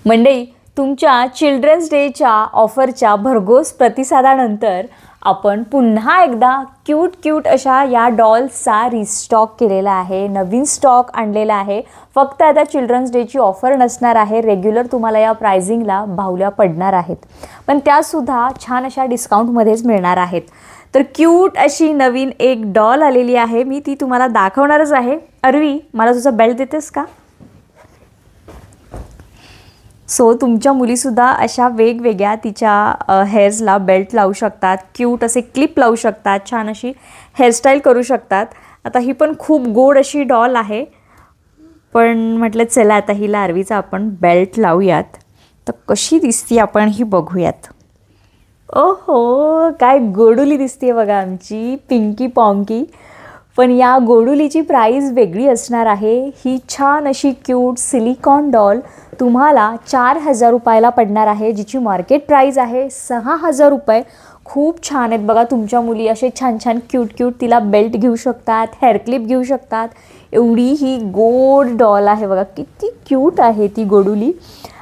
मंडळी, तुमच्या चिल्ड्रन्स डेच्या ऑफरच्या भरघोस प्रतिसादानंतर आपण पुन्हा एकदा क्यूट अशा या डॉल्सचा रिस्टॉक केलेला आहे, नवीन स्टॉक आणलेला आहे। फक्त आता चिल्ड्रन्स डेची ऑफर नसणार आहे, रेग्युलर तुम्हाला या प्राइसिंगला भावल्या पडणार आहेत, पण त्यासुद्धा छान अशा डिस्काउंटमध्येच मिळणार आहेत। तर क्यूट अशी नवीन एक डॉल आलेली आहे, मी ती तुम्हाला दाखवणारच आहे। अरवी, मला तुझा बेल्ट देतेस का? सो तुमच्या मुलीसुद्धा अशा वेगवेगळ्या तिच्या हेअर्सला बेल्ट लावू शकतात, क्यूट असे क्लिप लावू शकतात, छान अशी हेअरस्टाईल करू शकतात। आता ही पण खूप गोड अशी डॉल आहे, पण म्हटलं चला आता हिला अरवीचा आपण बेल्ट लावूयात, तर कशी दिसती आपण ही बघूयात। ओहो, काय गोडुली दिसते बघा आमची पिंकी पॉंकी। पण या गोडुलीची प्राइस वेगळी असणार आहे। ही छान अशी क्यूट सिलिकॉन डॉल तुम्हाला 4000 रुपयाला पडणार आहे, जिची मार्केट प्राइस आहे 6000 रुपये। खूप छान आहेत बघा, तुमच्या मुली असे छान क्यूट तिला बेल्ट घेऊ शकतात, हेअर क्लिप घेऊ शकतात। एवढी ही गोड डॉल आहे बघा, किती क्यूट आहे ती गोडुली।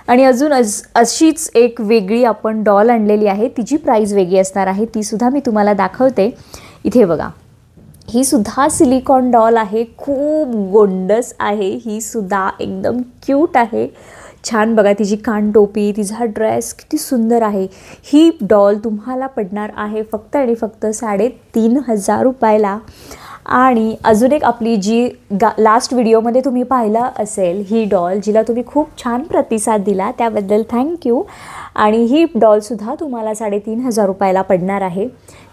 आणि अजून अशीच एक वेगळी आपण डॉल आणलेली आहे, तिची प्राइस वेगळी असणार आहे, ती सुद्धा मी तुम्हाला दाखवते। इथे बघा, ही सुद्धा सिलिकॉन डॉल आहे, खूप गोंडस आहे, ही सुद्धा एकदम क्यूट आहे। छान बघा तिची कानटोपी, तिचा ड्रेस किती सुंदर आहे। ही डॉल तुम्हाला पडणार आहे फक्त आणि फक्त 3500 रुपयाला। आणि अजून एक आपली जी लास्ट व्हिडिओमध्ये तुम्ही पाहिलं असेल ही डॉल, जिला तुम्ही खूप छान प्रतिसाद दिला त्याबद्दल थँक्यू। आणि ही डॉलसुद्धा तुम्हाला 3500 रुपयाला पडणार आहे,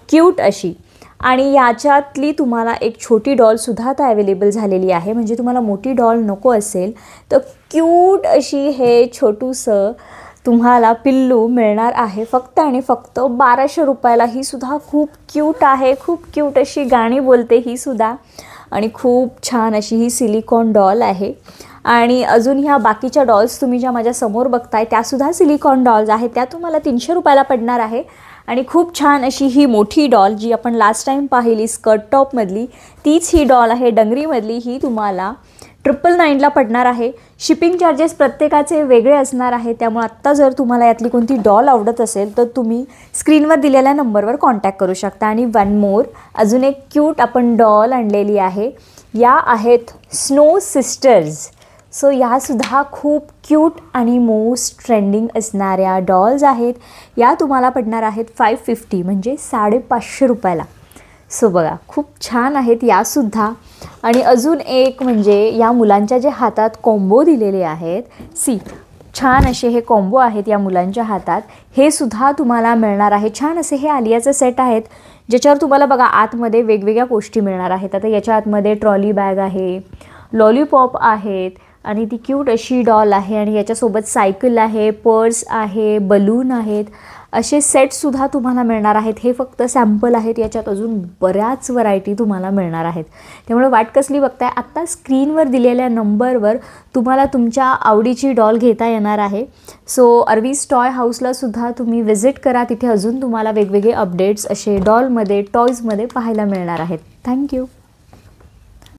क्यूट अशी। आणि याच्यातली तुम्हाला एक छोटी डॉलसुद्धा आता अवेलेबल झालेली आहे, म्हणजे तुम्हाला मोठी डॉल नको असेल तर क्यूट अशी हे छोटूसं तुम्हाला पिल्लू मिळणार आहे फक्त आणि फक्त 1200 रुपयाला। ही सुद्धा खूप क्यूट आहे, खूप क्यूट अशी गाणी बोलते ही सुद्धा, आणि खूप छान अशी ही सिलिकॉन डॉल आहे। आणि अजून ह्या बाकीच्या डॉल्स तुम्ही ज्या माझ्या समोर बघताय त्यासुद्धा सिलिकॉन डॉल्स आहेत, त्या तुम्हाला 300 रुपयाला पडणार आहे। आणि खूप छान अशी ही मोठी डॉल जी आपण लास्ट टाइम पाहिली स्कर्ट टॉपमधली, तीच ही डॉल आहे डंगरीमधली, ही तुम्हाला 999ला पडणार आहे। शिपिंग चार्जेस प्रत्येकाचे वेगळे असणार आहे, त्यामुळे आत्ता जर तुम्हाला यातली कोणती डॉल आवडत असेल तर तुम्ही स्क्रीनवर दिलेल्या नंबरवर कॉन्टॅक्ट करू शकता। आणि वन मोर, अजून एक क्यूट आपण डॉल आणलेली आहे, या आहेत स्नो सिस्टर्स। सो ह्यासुद्धा खूप क्यूट आणि मोस्ट ट्रेंडिंग असणाऱ्या डॉल्स आहेत, या तुम्हाला पडणार आहेत 550 म्हणजे 550 रुपयाला। सो बघा खूप छान आहेत यासुद्धा। आणि अजून एक म्हणजे या मुलांच्या जे हातात कॉम्बो दिलेले आहेत, छान असे हे कॉम्बो आहेत या मुलांच्या हातात, हे सुद्धा तुम्हाला मिळणार आहे। छान असे हे आलियाचे सेट आहेत, ज्याच्यावर तुम्हाला बघा आतमध्ये वेगवेगळ्या गोष्टी मिळणार आहेत। आता याच्या आतमध्ये ट्रॉली बॅग आहे, लॉलीपॉप आहेत, आणि ती क्यूट अशी डॉल आहे, आणि याच्यासोबत सायकल आहे, पर्स आहे, बलून आहेत, असे सेटसुद्धा तुम्हाला मिळणार आहेत। हे फक्त सॅम्पल आहेत, याच्यात अजून बऱ्याच व्हरायटी तुम्हाला मिळणार आहेत, त्यामुळे वाट कसली बघताय, आत्ता स्क्रीनवर दिलेल्या नंबरवर तुम्हाला तुमच्या आवडीची डॉल घेता येणार आहे। सो अरवीज टॉय हाऊसला सुद्धा तुम्ही व्हिजिट करा, तिथे अजून तुम्हाला वेगवेगळे अपडेट्स असे डॉलमध्ये टॉयजमध्ये पाहायला मिळणार आहेत। थँक्यू।